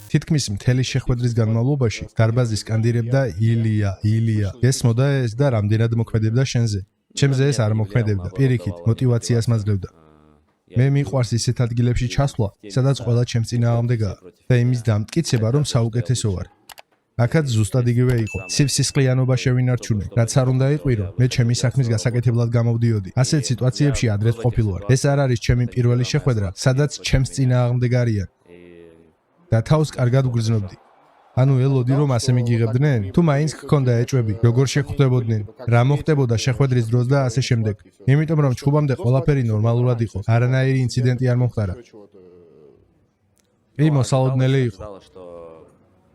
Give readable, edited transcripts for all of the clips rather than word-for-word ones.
თითქმის მთელი შეხვედრის განმავლობაში დარბაზი სკანდირებდა ილია. გესმოდა ეს და რამდენად მოქმედებდა შენზე. ჩემზე ეს არ მოქმედებდა. პირიქით, мотивაციას მაძლევდა. მე მიყვარს ისეთ ადგილებში ჩასვლა, სადაც ყველა ჩემს წინააღმდეგაა და იმის დამტკიცება, რომ საუკეთესო ვარ. აქაც ზუსტად იგივე იყო. სისხლიანობა შევინარჩუნე, რაც არ უნდა იყვირო, მე ჩემი საქმის გასაკეთებლად გამოვდიოდი. ასეთ სიტუაციებში ადრეს ყოფილვარ. ეს არ არის ჩემი პირველი შეხვედრა, სადაც ჩემს წინააღმდეგ არიან. და თავს კარგად ვგრძნობდი. ანუ ელოდი რომ ასე მიგიღებდნენ? თუ მაინც გქონდა ეჭვები, როგორ შეხვდებოდნენ? რა მოხდებოდა შეხვედრის დროს და ასე შემდეგ. იმიტომ რომ ჩხუბამდე ყველაფერი ნორმალურად იყო. არანაირი ინციდენტი არ მომხდარა. მოსალოდნელი იყო.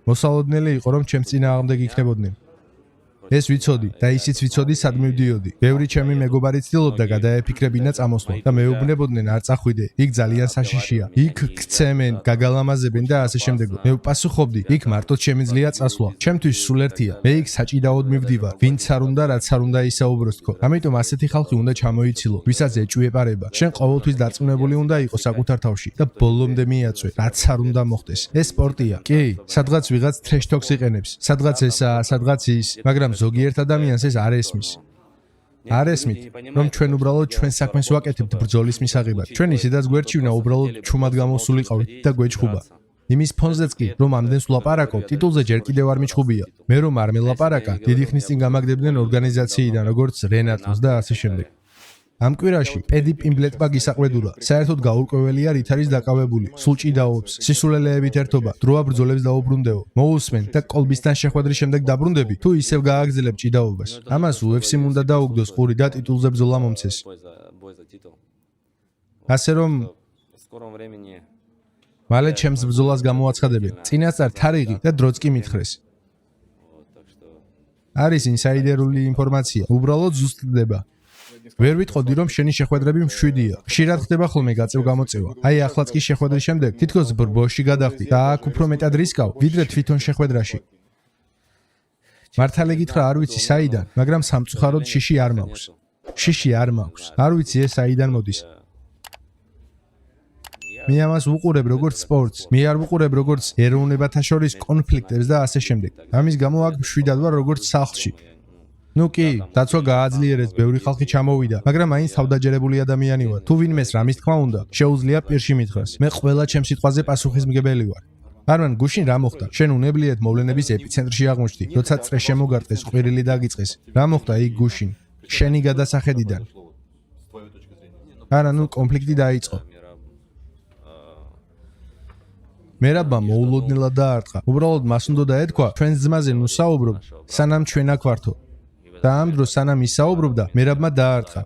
მოსალოდნელი იყო რომ ჩემს წინააღმდეგ იქნებოდნენ. ეს ვიცოდი და ისიც ვიცოდი სად მივდიოდი. ბევრი ჩემი მეგობარი ცდილობდა გადაეფიქრებინა წამოსვლა და მეუბნებოდნენ არ წახვიდე, იქ ძალიან საშიშია. იქ გცემენ, გაგალამაზებენ და ასე შემდეგ. მე ვპასუხობდი, იქ მარტო შემიძლია წასვლა. ჩემთვის სულ ერთია. მე იქ საჭიდაოდ მივდივარ. ვინც არ უნდა, რაც არ უნდა ისაუბროს თქო. ამიტომ ასეთი ხალხი უნდა ჩამოიცილო, ვისაც ეჭვი ეპარება. შენ ყოველთვის დარწმუნებული უნდა იყო საკუთარ თავში და ბოლომდე მიაწვე, რაც არ უნდა მოხდეს. ეს სპორტია. კი, სადღაც ვიღაც ტრეშ-თოქს იყენებს. სადღაც ესაა, სადღაც ის, მაგრამ ზოგიერთ ადამიანს ეს არ ესმის. არ ესმით, რომ ჩვენ უბრალოდ ჩვენ საქმეს ვაკეთებთ ბრძოლის მისაღებად. ჩვენ ისედაც გვერჩივნა უბრალოდ ჩუმად გამოსულიყავით და გვეჩხუბა. იმის ფონზეც კი, რომ ამდენს ვლაპარაკობ, ტიტულზე ჯერ კიდევ არ მიჩხუბია. მე რომ არ მელაპარაკა, დიდი ხნის წინ გამაგდებდნენ ორგანიზაციიდან, როგორც რენატოს და ასე შემდეგ. ამ კვირაში პედი პიმბლეტბა გისაყვედურა. საერთოდ გაურკვეველია რით არის დაკავებული. სულ ჭიდაობს, სისულელეებით ერთობა, დროა ბრძოლებს დაუბრუნდეო. მოусმენ და კოლბისთან შეხვედრის შემდეგ დაბრუნდები, თუ ისევ გააგრძელებ ჭიდაობას. ამას UFC-მ უნდა დაუგდოს ყური და ტიტულზე ბრძოლა მომცეს. ასე რომ მალე ჩემს ბრძოლას გამოაცხადებენ. წინასწარ თარიღი და დროც კი მითხრეს. არის ინსაიდერული ინფორმაცია, უბრალოდ ზუსტდება. ვერ ვიტყოდი რომ შენი შეხვედრები მშვიდია. ხშირად ხდება ხოლმე გაწევ-გამოწევა. აი ახლაც კი შეხვედრის შემდეგ თითქოს ბრბოში გადახდი და აქ უფრო მეტად რისკავ, ვიდრე თვითონ შეხვედრაში. მართალი გითხრა არ ვიცი საიდან, მაგრამ სამწუხაროდ შიში არ მაქვს. შიში არ მაქვს. არ ვიცი ეს საიდან მოდის. მე ამას ვუყურებ როგორც სპორტს, მე არ ვუყურებ როგორც ეროვნებათა შორის კონფლიქტებს და ასე შემდეგ. ამის გამო აქ მშვიდად ვარ როგორც სახლში. ნუ კი, დაცვა გააძლიერეს, ბევრი ხალხი ჩამოვიდა, მაგრამ მაინც თავდაჯერებული ადამიანი ვარ. თუ ვინმეს რამის თქმა უნდა, შეუძლია პირში მითხრას. მე ყველა ჩემს სიტყვაზე პასუხისმგებელი ვარ. არმან, გუშინ რა მოხდა? შენ უნებლიეთ მოვლენების ეპიცენტრში აღმოჩნდი, როცა წრე შემოგარტყეს, ყვირილი დაგიწყეს. რა მოხდა იქ გუშინ? შენი გადასახედიდან. არა, ნუ კონფლიქტი დაიწყო. მერაბა მოულოდნელად დაარტყა. უბრალოდ მას უნდა ეთქვა, ჩვენს ძმაზე ნუ საუბრობ, სანამ ჩვენ აქ ვართო. და ამ დროს სანამ ისაუბრობდა, მერაბმა დაარტყა.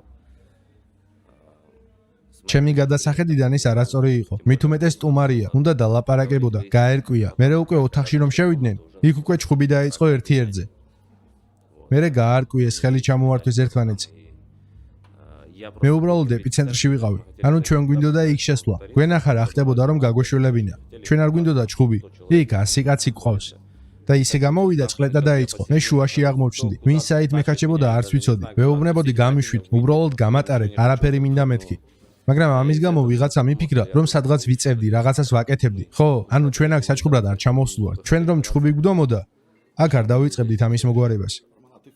ჩემი გადასახედიდან ის არასწორი იყო. მით უმეტეს სტუმარია, უნდა დალაპარაკებოდა, გაერკვია. მერე უკვე ოთახში რომ შევიდნენ, იქ უკვე ჩხუბი დაიწყო ერთ-ერთზე. მერე გაარკვიეს, ხელი ჩამოართვეს ერთმანეთს. მე უბრალოდ ეპიცენტრში ვიყავი. ანუ ჩვენ გვინდოდა იქ შესვლა. გვენახა რა ხდებოდა რომ გაგვეშველებინა. ჩვენ არ გვინდოდა ჩხუბი. იქ 100 კაცი გყავს. და ისე გამოვიდა წყლეტა დაიწყო. მე შუაში აღმოჩნდი. ვინ საით მეკაჩებოდა არც ვიცოდი. მეუბნებოდი გამიშვით, უბრალოდ გამატარეთ, არაფერი მინდა მეთქი. მაგრამ ამის გამო ვიღაცა მიფიქრა, რომ სადღაც ვიწევდი, რაღაცას ვაკეთებდი. ხო, ანუ ჩვენ აქ საჩხუბრად არ ჩამოვსვლართ. ჩვენ რომ ჩხუბი გვდომოდა, აქ არ დავიწყებდით ამის მოგვარებას.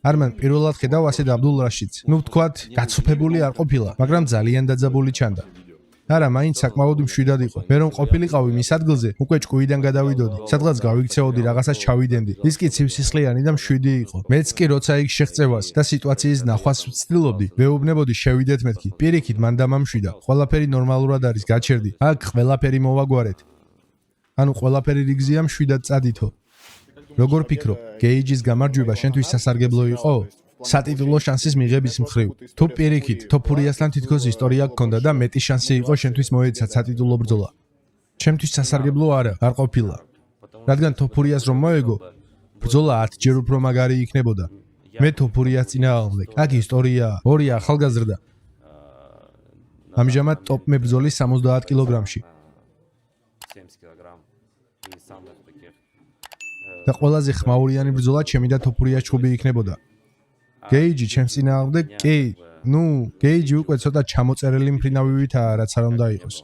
არმან პირველად ხედავ ასეთ აბდულ რაშიდს. ნუ ვთქვათ, გაცოფებული არ ყოფილა, მაგრამ ძალიან დაძაბული ჩანდა. არა, მაინც საკმაოდ მშვიდად იყო. მე რომ ყოფილიყავი მის ადგილზე, უკვე ჭკუიდან გადავიდოდი. სადღაც გავიქცეოდი, რაღაცას ჩავიდენდი. ის კი ცივსისხლიანი და მშვიდი იყო. მეც კი როცა იქ შეღწევას და სიტუაციის ნახვას ვცდილობდი, მეუბნებოდი შევიდეთ მეთქი. პირიქით მან დამამშვიდა. ყველაფერი ნორმალურად არის, გაჩერდი. აქ ყველაფერი მოვაგვარეთ. ანუ ყველაფერი რიგზია მშვიდად წადითო. როგორ ფიქრობ, გეიჯის გამარჯვება შენთვის სასარგებლო იყო? სატიტულო შანსის მიღების მხრივ. თუ პირიქით, თოფურიასთან თითქოს ისტორია გქონდა და მეტი შანსი იყო შენთვის მოეცათ სატიტულო ბრძოლა. ჩემთვის სასარგებლო არა, არ ყოფილა. რადგან თოფურიას რომ მოეგო, ბრძოლა 10 ჯერ უფრო მაგარი იქნებოდა. მე თოფურიას წინააღმდეგ. აქ ისტორიაა, ორი ახალგაზრდა. ამჟამად ტოპ მებრძოლის 70 კილოგრამში. და ყველაზე ხმაურიანი ბრძოლა ჩემი და თოფურიას ჩხუბი იქნებოდა. გეიჯი ჩემს წინააღმდეგ, კი, ნუ, გეიჯი უკვე ცოტა ჩამოწერილი მფრინავივით, რაც არ უნდა იყოს.